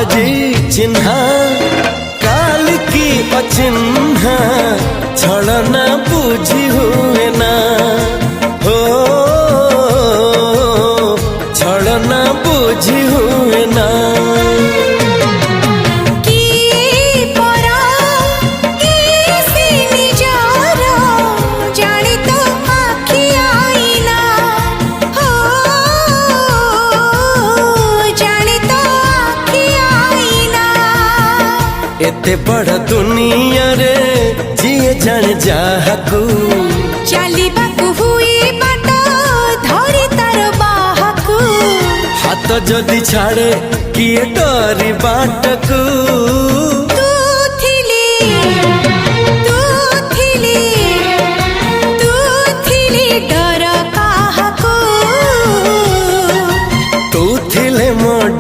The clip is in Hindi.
आजी चिन्हा काल की अचिन्हा छलना बुझी हुए ना हो छलना बुझी हुए ना एते बड़ दुनिया रे जिए जान जाहकू चलिबाकू हुई बाट धरी तार बाहकू हाथ जदि छाड़े किए डरी बाटकू तू थिली